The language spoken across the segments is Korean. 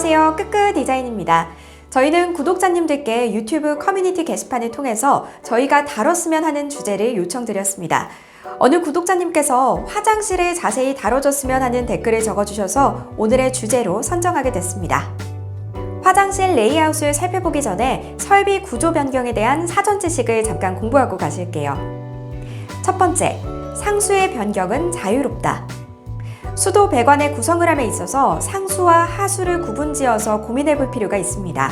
안녕하세요. 끄끄 디자인입니다. 저희는 구독자님들께 유튜브 커뮤니티 게시판을 통해서 저희가 다뤘으면 하는 주제를 요청드렸습니다. 어느 구독자님께서 화장실을 자세히 다뤄줬으면 하는 댓글을 적어주셔서 오늘의 주제로 선정하게 됐습니다. 화장실 레이아웃을 살펴보기 전에 설비 구조 변경에 대한 사전 지식을 잠깐 공부하고 가실게요. 첫 번째, 상수의 변경은 자유롭다. 수도 배관의 구성을 함에 있어서 상수와 하수를 구분지어서 고민해 볼 필요가 있습니다.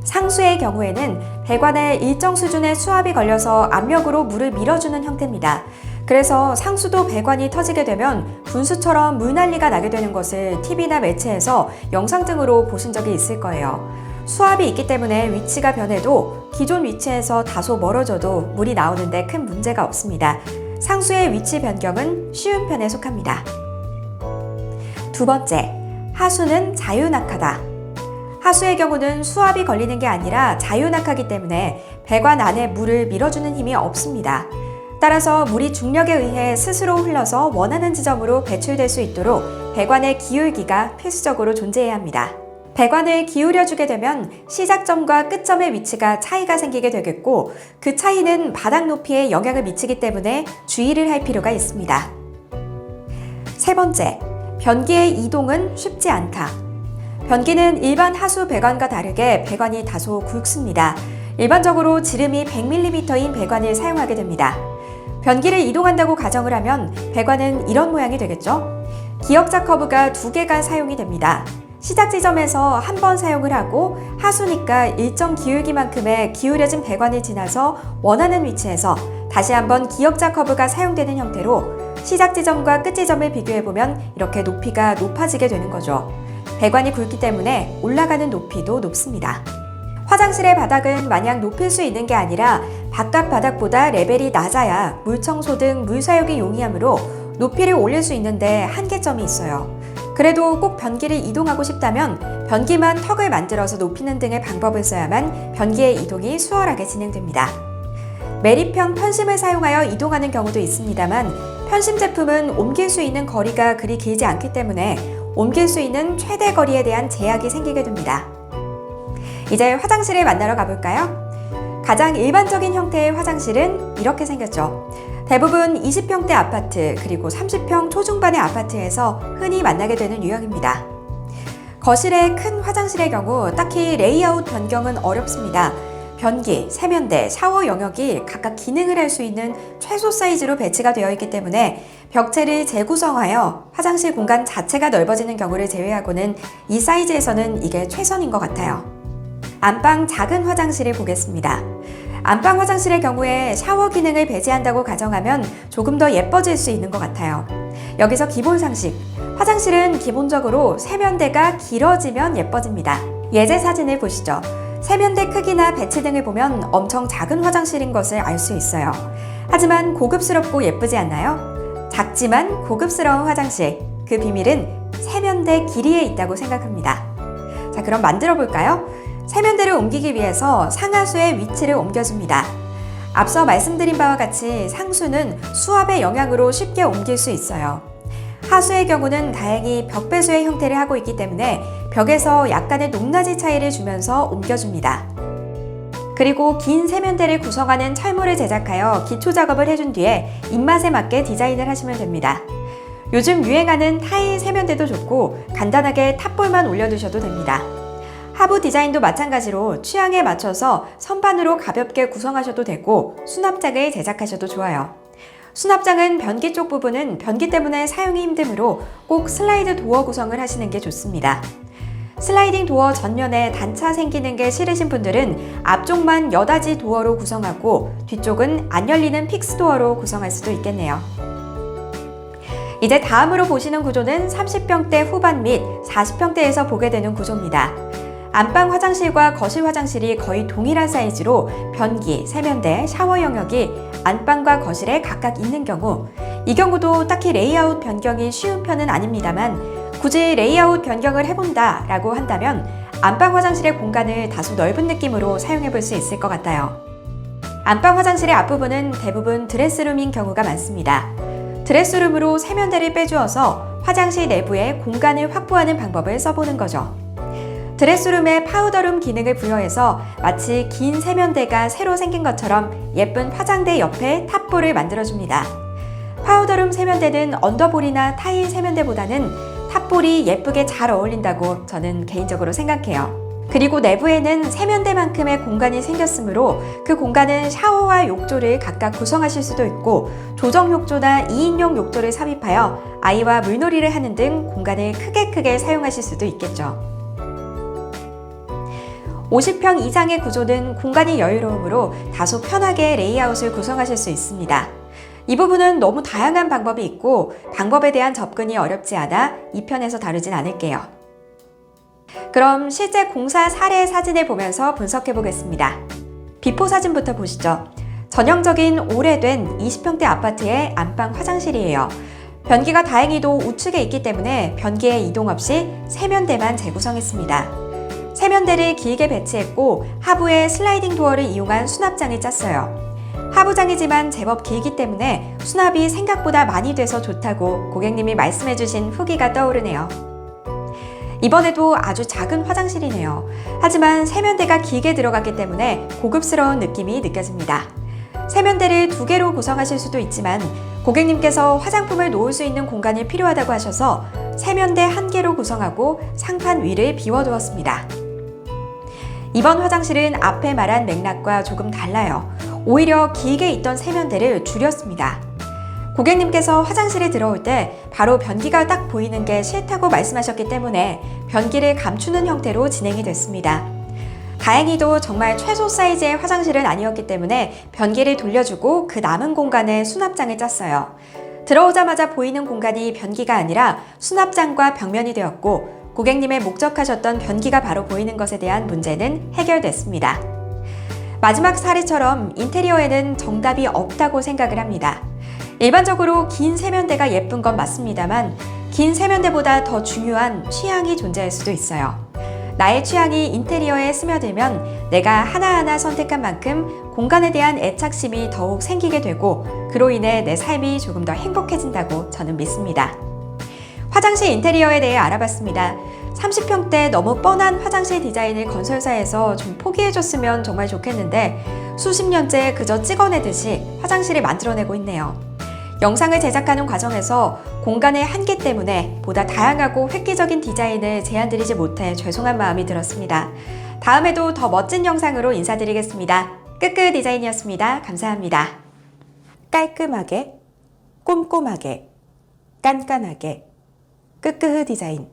상수의 경우에는 배관에 일정 수준의 수압이 걸려서 압력으로 물을 밀어주는 형태입니다. 그래서 상수도 배관이 터지게 되면 분수처럼 물난리가 나게 되는 것을 TV나 매체에서 영상 등으로 보신 적이 있을 거예요. 수압이 있기 때문에 위치가 변해도 기존 위치에서 다소 멀어져도 물이 나오는데 큰 문제가 없습니다. 상수의 위치 변경은 쉬운 편에 속합니다. 두 번째, 하수는 자유낙하다. 하수의 경우는 수압이 걸리는 게 아니라 자유낙하기 때문에 배관 안에 물을 밀어주는 힘이 없습니다. 따라서 물이 중력에 의해 스스로 흘러서 원하는 지점으로 배출될 수 있도록 배관의 기울기가 필수적으로 존재해야 합니다. 배관을 기울여주게 되면 시작점과 끝점의 위치가 차이가 생기게 되겠고 그 차이는 바닥 높이에 영향을 미치기 때문에 주의를 할 필요가 있습니다. 세 번째, 변기의 이동은 쉽지 않다. 변기는 일반 하수 배관과 다르게 배관이 다소 굵습니다. 일반적으로 지름이 100mm인 배관을 사용하게 됩니다. 변기를 이동한다고 가정을 하면 배관은 이런 모양이 되겠죠? 기역자 커브가 2개가 사용이 됩니다. 시작 지점에서 한 번 사용을 하고 하수니까 일정 기울기만큼의 기울여진 배관을 지나서 원하는 위치에서 다시 한번 기역자 커브가 사용되는 형태로 시작 지점과 끝 지점을 비교해보면 이렇게 높이가 높아지게 되는 거죠. 배관이 굵기 때문에 올라가는 높이도 높습니다. 화장실의 바닥은 마냥 높일 수 있는 게 아니라 바깥 바닥보다 레벨이 낮아야 물 청소 등 물 사용이 용이하므로 높이를 올릴 수 있는데 한계점이 있어요. 그래도 꼭 변기를 이동하고 싶다면 변기만 턱을 만들어서 높이는 등의 방법을 써야만 변기의 이동이 수월하게 진행됩니다. 매립형 편심을 사용하여 이동하는 경우도 있습니다만 편심 제품은 옮길 수 있는 거리가 그리 길지 않기 때문에 옮길 수 있는 최대 거리에 대한 제약이 생기게 됩니다. 이제 화장실을 만나러 가볼까요? 가장 일반적인 형태의 화장실은 이렇게 생겼죠. 대부분 20평대 아파트 그리고 30평 초중반의 아파트에서 흔히 만나게 되는 유형입니다. 거실의 큰 화장실의 경우 딱히 레이아웃 변경은 어렵습니다. 변기, 세면대, 샤워 영역이 각각 기능을 할 수 있는 최소 사이즈로 배치가 되어 있기 때문에 벽체를 재구성하여 화장실 공간 자체가 넓어지는 경우를 제외하고는 이 사이즈에서는 이게 최선인 것 같아요. 안방 작은 화장실을 보겠습니다. 안방 화장실의 경우에 샤워 기능을 배제한다고 가정하면 조금 더 예뻐질 수 있는 것 같아요. 여기서 기본 상식, 화장실은 기본적으로 세면대가 길어지면 예뻐집니다. 예제 사진을 보시죠. 세면대 크기나 배치 등을 보면 엄청 작은 화장실인 것을 알 수 있어요. 하지만 고급스럽고 예쁘지 않나요? 작지만 고급스러운 화장실, 그 비밀은 세면대 길이에 있다고 생각합니다. 자, 그럼 만들어 볼까요? 세면대를 옮기기 위해서 상하수의 위치를 옮겨줍니다. 앞서 말씀드린 바와 같이 상수는 수압의 영향으로 쉽게 옮길 수 있어요. 하수의 경우는 다행히 벽배수의 형태를 하고 있기 때문에 벽에서 약간의 높낮이 차이를 주면서 옮겨줍니다. 그리고 긴 세면대를 구성하는 철물을 제작하여 기초 작업을 해준 뒤에 입맛에 맞게 디자인을 하시면 됩니다. 요즘 유행하는 타일 세면대도 좋고 간단하게 탑볼만 올려두셔도 됩니다. 하부 디자인도 마찬가지로 취향에 맞춰서 선반으로 가볍게 구성하셔도 되고 수납장을 제작하셔도 좋아요. 수납장은 변기 쪽 부분은 변기 때문에 사용이 힘드므로 꼭 슬라이드 도어 구성을 하시는 게 좋습니다. 슬라이딩 도어 전면에 단차 생기는 게 싫으신 분들은 앞쪽만 여닫이 도어로 구성하고 뒤쪽은 안 열리는 픽스 도어로 구성할 수도 있겠네요. 이제 다음으로 보시는 구조는 30평대 후반 및 40평대에서 보게 되는 구조입니다. 안방 화장실과 거실 화장실이 거의 동일한 사이즈로 변기, 세면대, 샤워 영역이 안방과 거실에 각각 있는 경우, 이 경우도 딱히 레이아웃 변경이 쉬운 편은 아닙니다만 굳이 레이아웃 변경을 해본다 라고 한다면 안방 화장실의 공간을 다소 넓은 느낌으로 사용해 볼 수 있을 것 같아요. 안방 화장실의 앞부분은 대부분 드레스룸인 경우가 많습니다. 드레스룸으로 세면대를 빼주어서 화장실 내부에 공간을 확보하는 방법을 써보는 거죠. 드레스룸에 파우더룸 기능을 부여해서 마치 긴 세면대가 새로 생긴 것처럼 예쁜 화장대 옆에 탑볼을 만들어줍니다. 파우더룸 세면대는 언더볼이나 타일 세면대보다는 탑볼이 예쁘게 잘 어울린다고 저는 개인적으로 생각해요. 그리고 내부에는 세면대만큼의 공간이 생겼으므로 그 공간은 샤워와 욕조를 각각 구성하실 수도 있고 조정 욕조나 2인용 욕조를 삽입하여 아이와 물놀이를 하는 등 공간을 크게 사용하실 수도 있겠죠. 50평 이상의 구조는 공간이 여유로우므로 다소 편하게 레이아웃을 구성하실 수 있습니다. 이 부분은 너무 다양한 방법이 있고 방법에 대한 접근이 어렵지 않아 이 편에서 다루진 않을게요. 그럼 실제 공사 사례 사진을 보면서 분석해 보겠습니다. 비포 사진부터 보시죠. 전형적인 오래된 20평대 아파트의 안방 화장실이에요. 변기가 다행히도 우측에 있기 때문에 변기에 이동 없이 세면대만 재구성했습니다. 세면대를 길게 배치했고 하부에 슬라이딩 도어를 이용한 수납장을 짰어요. 하부장이지만 제법 길기 때문에 수납이 생각보다 많이 돼서 좋다고 고객님이 말씀해주신 후기가 떠오르네요. 이번에도 아주 작은 화장실이네요. 하지만 세면대가 길게 들어갔기 때문에 고급스러운 느낌이 느껴집니다. 세면대를 2개로 구성하실 수도 있지만 고객님께서 화장품을 놓을 수 있는 공간이 필요하다고 하셔서 세면대 1개로 구성하고 상판 위를 비워두었습니다. 이번 화장실은 앞에 말한 맥락과 조금 달라요. 오히려 길게 있던 세면대를 줄였습니다. 고객님께서 화장실에 들어올 때 바로 변기가 딱 보이는 게 싫다고 말씀하셨기 때문에 변기를 감추는 형태로 진행이 됐습니다. 다행히도 정말 최소 사이즈의 화장실은 아니었기 때문에 변기를 돌려주고 그 남은 공간에 수납장을 짰어요. 들어오자마자 보이는 공간이 변기가 아니라 수납장과 벽면이 되었고 고객님의 목적하셨던 변기가 바로 보이는 것에 대한 문제는 해결됐습니다. 마지막 사례처럼 인테리어에는 정답이 없다고 생각을 합니다. 일반적으로 긴 세면대가 예쁜 건 맞습니다만 긴 세면대보다 더 중요한 취향이 존재할 수도 있어요. 나의 취향이 인테리어에 스며들면 내가 하나하나 선택한 만큼 공간에 대한 애착심이 더욱 생기게 되고 그로 인해 내 삶이 조금 더 행복해진다고 저는 믿습니다. 화장실 인테리어에 대해 알아봤습니다. 30평대 너무 뻔한 화장실 디자인을 건설사에서 좀 포기해줬으면 정말 좋겠는데 수십 년째 그저 찍어내듯이 화장실을 만들어내고 있네요. 영상을 제작하는 과정에서 공간의 한계 때문에 보다 다양하고 획기적인 디자인을 제안드리지 못해 죄송한 마음이 들었습니다. 다음에도 더 멋진 영상으로 인사드리겠습니다. 끄끄 디자인이었습니다. 감사합니다. 깔끔하게, 꼼꼼하게, 깐깐하게 끄끄흐 디자인.